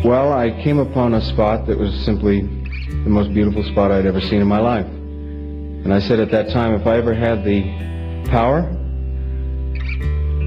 Well, I came upon a spot that was simply the most beautiful spot I'd ever seen in my life. And I said at that time, if I ever had the power,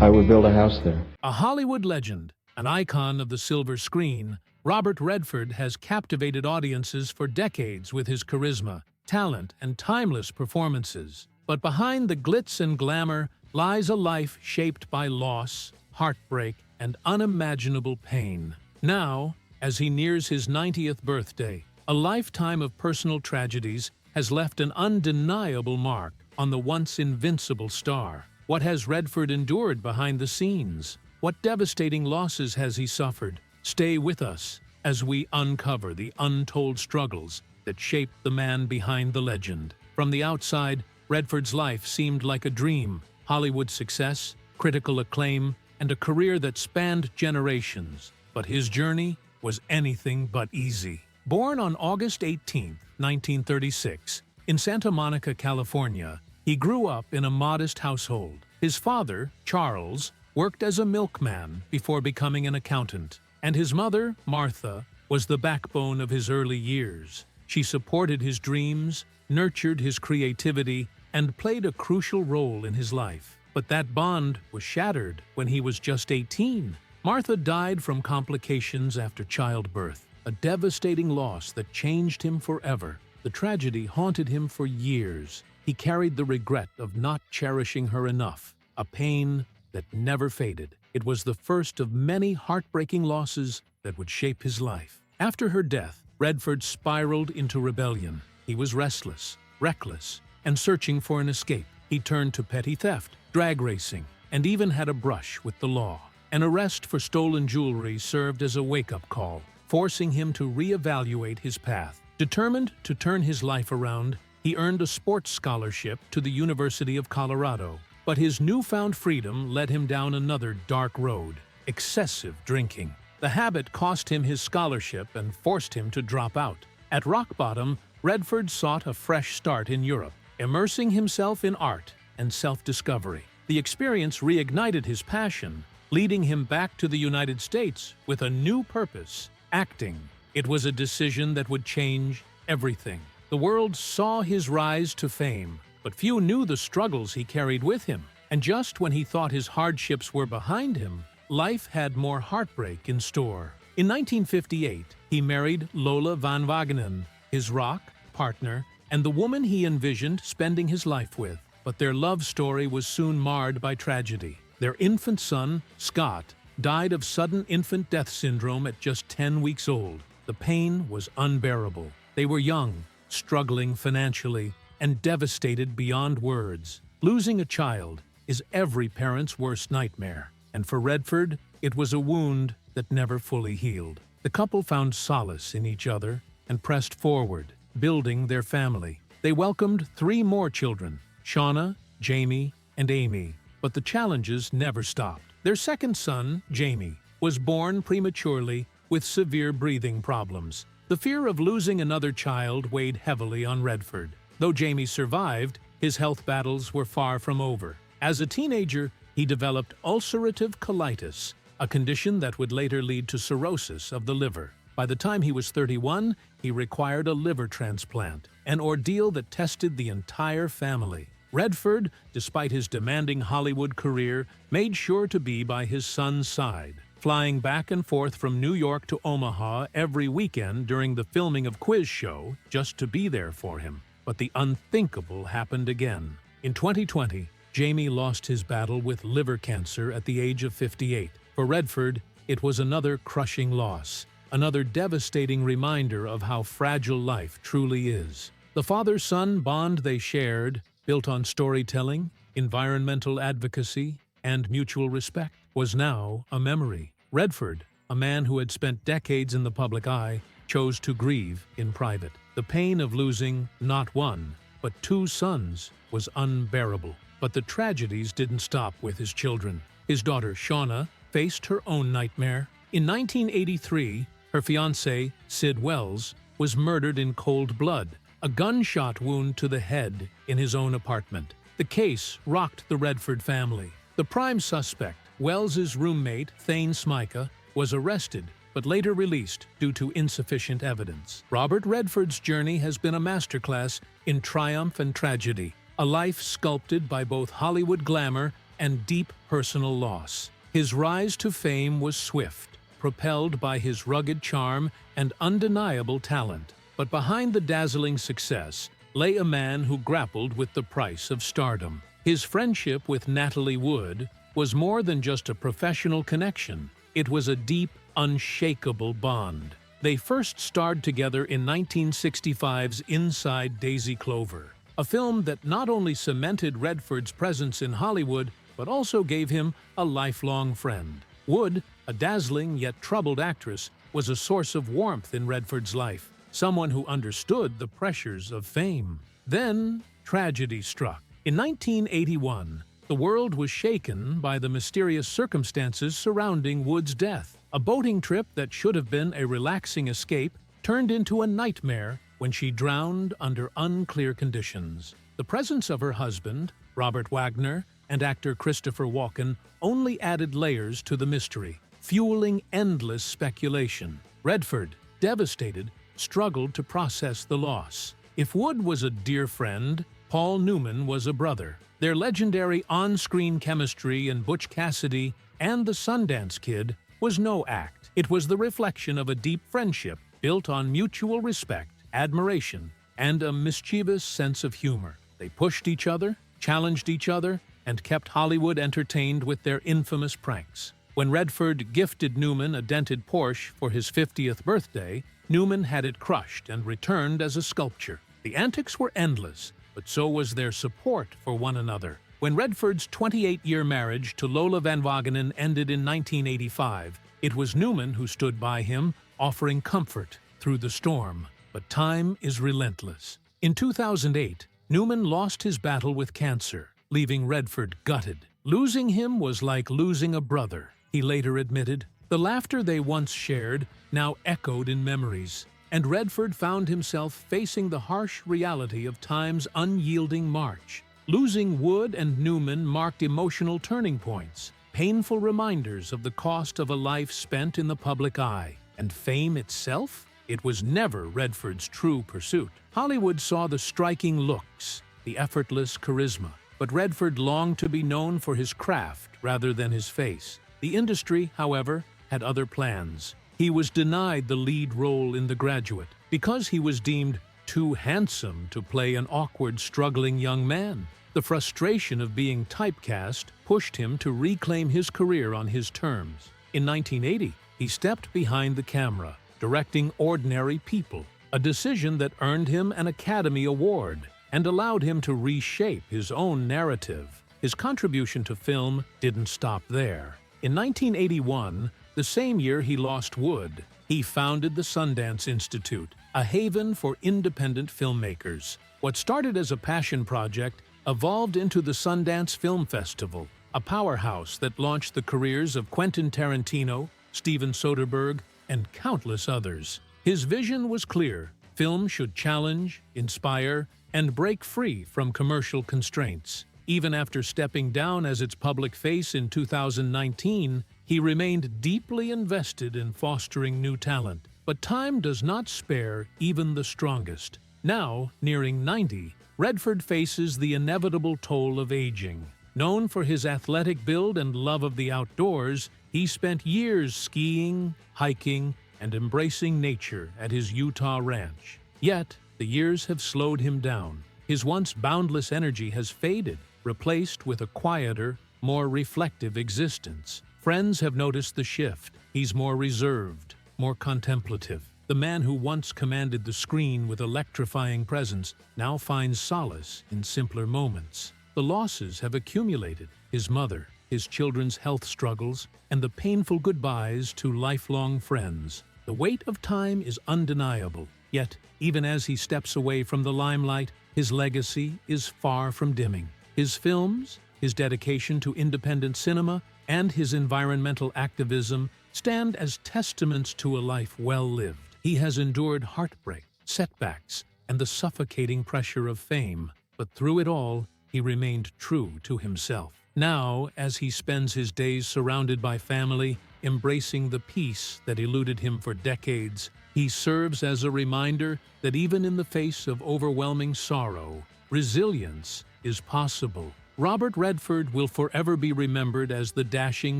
I would build a house there. A Hollywood legend, an icon of the silver screen, Robert Redford has captivated audiences for decades with his charisma, talent, and timeless performances. But behind the glitz and glamour lies a life shaped by loss, heartbreak, and unimaginable pain. Now, as he nears his 90th birthday, a lifetime of personal tragedies has left an undeniable mark on the once invincible star. What has Redford endured behind the scenes? What devastating losses has he suffered? Stay with us as we uncover the untold struggles that shaped the man behind the legend. From the outside, Redford's life seemed like a dream: Hollywood success, critical acclaim, and a career that spanned generations. But his journey was anything but easy. Born on August 18, 1936, in Santa Monica, California, he grew up in a modest household. His father, Charles, worked as a milkman before becoming an accountant, and his mother, Martha, was the backbone of his early years. She supported his dreams, nurtured his creativity, and played a crucial role in his life. But that bond was shattered when he was just 18. Martha died from complications after childbirth, a devastating loss that changed him forever. The tragedy haunted him for years. He carried the regret of not cherishing her enough, a pain that never faded. It was the first of many heartbreaking losses that would shape his life. After her death, Redford spiraled into rebellion. He was restless, reckless, and searching for an escape. He turned to petty theft, drag racing, and even had a brush with the law. An arrest for stolen jewelry served as a wake-up call, forcing him to reevaluate his path. Determined to turn his life around, he earned a sports scholarship to the University of Colorado. But his newfound freedom led him down another dark road: excessive drinking. The habit cost him his scholarship and forced him to drop out. At rock bottom, Redford sought a fresh start in Europe, immersing himself in art and self-discovery. The experience reignited his passion, leading him back to the United States with a new purpose: acting. It was a decision that would change everything. The world saw his rise to fame, but few knew the struggles he carried with him. And just when he thought his hardships were behind him, life had more heartbreak in store. In 1958, he married Lola Van Wagenen, his rock partner, and the woman he envisioned spending his life with. But their love story was soon marred by tragedy. Their infant son, Scott, died of sudden infant death syndrome at just 10 weeks old. The pain was unbearable. They were young, struggling financially, and devastated beyond words. Losing a child is every parent's worst nightmare, and for Redford, it was a wound that never fully healed. The couple found solace in each other and pressed forward, building their family. They welcomed 3 more children: Shauna, Jamie, and Amy. But the challenges never stopped. Their second son, Jamie, was born prematurely with severe breathing problems. The fear of losing another child weighed heavily on Redford. Though Jamie survived, his health battles were far from over. As a teenager, he developed ulcerative colitis, a condition that would later lead to cirrhosis of the liver. By the time he was 31, he required a liver transplant, an ordeal that tested the entire family. Redford, despite his demanding Hollywood career, made sure to be by his son's side, flying back and forth from New York to Omaha every weekend during the filming of Quiz Show just to be there for him. But the unthinkable happened again. In 2020, Jamie lost his battle with liver cancer at the age of 58. For Redford, it was another crushing loss, another devastating reminder of how fragile life truly is. The father-son bond they shared, built on storytelling, environmental advocacy, and mutual respect, was now a memory. Redford, a man who had spent decades in the public eye, chose to grieve in private. The pain of losing not 1, but 2 sons was unbearable. But the tragedies didn't stop with his children. His daughter, Shauna, faced her own nightmare. In 1983, her fiancé, Sid Wells, was murdered in cold blood, a gunshot wound to the head in his own apartment. The case rocked the Redford family. The prime suspect, Wells's roommate, Thane Smyka, was arrested, but later released due to insufficient evidence. Robert Redford's journey has been a masterclass in triumph and tragedy, a life sculpted by both Hollywood glamour and deep personal loss. His rise to fame was swift, propelled by his rugged charm and undeniable talent. But behind the dazzling success lay a man who grappled with the price of stardom. His friendship with Natalie Wood was more than just a professional connection. It was a deep, unshakable bond. They first starred together in 1965's Inside Daisy Clover, a film that not only cemented Redford's presence in Hollywood, but also gave him a lifelong friend. Wood, a dazzling yet troubled actress, was a source of warmth in Redford's life, someone who understood the pressures of fame. Then, tragedy struck. In 1981, the world was shaken by the mysterious circumstances surrounding Wood's death. A boating trip that should have been a relaxing escape turned into a nightmare when she drowned under unclear conditions. The presence of her husband, Robert Wagner, and actor Christopher Walken only added layers to the mystery, fueling endless speculation. Redford, devastated, struggled to process the loss. If Wood was a dear friend, Paul Newman was a brother. Their legendary on-screen chemistry in Butch Cassidy and the Sundance Kid was no act. It was the reflection of a deep friendship built on mutual respect, admiration, and a mischievous sense of humor. They pushed each other, challenged each other, and kept Hollywood entertained with their infamous pranks. When Redford gifted Newman a dented Porsche for his 50th birthday, Newman had it crushed and returned as a sculpture. The antics were endless, but so was their support for one another. When Redford's 28-year marriage to Lola Van Wagenen ended in 1985, it was Newman who stood by him, offering comfort through the storm. But time is relentless. In 2008, Newman lost his battle with cancer, leaving Redford gutted. Losing him was like losing a brother, he later admitted. The laughter they once shared now echoed in memories, and Redford found himself facing the harsh reality of time's unyielding march. Losing Wood and Newman marked emotional turning points, painful reminders of the cost of a life spent in the public eye. And fame itself? It was never Redford's true pursuit. Hollywood saw the striking looks, the effortless charisma, but Redford longed to be known for his craft rather than his face. The industry, however, had other plans. He was denied the lead role in The Graduate because he was deemed too handsome to play an awkward, struggling young man. The frustration of being typecast pushed him to reclaim his career on his terms. In 1980, he stepped behind the camera, directing Ordinary People, a decision that earned him an Academy Award and allowed him to reshape his own narrative. His contribution to film didn't stop there. In 1981, the same year he lost Wood, he founded the Sundance Institute, a haven for independent filmmakers. What started as a passion project evolved into the Sundance Film Festival, a powerhouse that launched the careers of Quentin Tarantino, Steven Soderbergh, and countless others. His vision was clear: film should challenge, inspire, and break free from commercial constraints. Even after stepping down as its public face in 2019, he remained deeply invested in fostering new talent. But time does not spare even the strongest. Now, nearing 90, Redford faces the inevitable toll of aging. Known for his athletic build and love of the outdoors, he spent years skiing, hiking, and embracing nature at his Utah ranch. Yet, the years have slowed him down. His once boundless energy has faded, replaced with a quieter, more reflective existence. Friends have noticed the shift. He's more reserved, more contemplative. The man who once commanded the screen with electrifying presence now finds solace in simpler moments. The losses have accumulated: his mother, his children's health struggles, and the painful goodbyes to lifelong friends. The weight of time is undeniable, yet, even as he steps away from the limelight, his legacy is far from dimming. His films, his dedication to independent cinema, and his environmental activism stand as testaments to a life well lived. He has endured heartbreak, setbacks, and the suffocating pressure of fame, but through it all, he remained true to himself. Now, as he spends his days surrounded by family, embracing the peace that eluded him for decades, he serves as a reminder that even in the face of overwhelming sorrow, resilience is possible. Robert Redford will forever be remembered as the dashing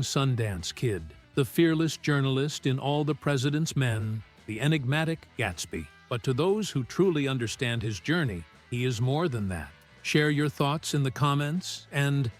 Sundance Kid, the fearless journalist in All the President's Men, the enigmatic Gatsby. But to those who truly understand his journey, he is more than that. Share your thoughts in the comments and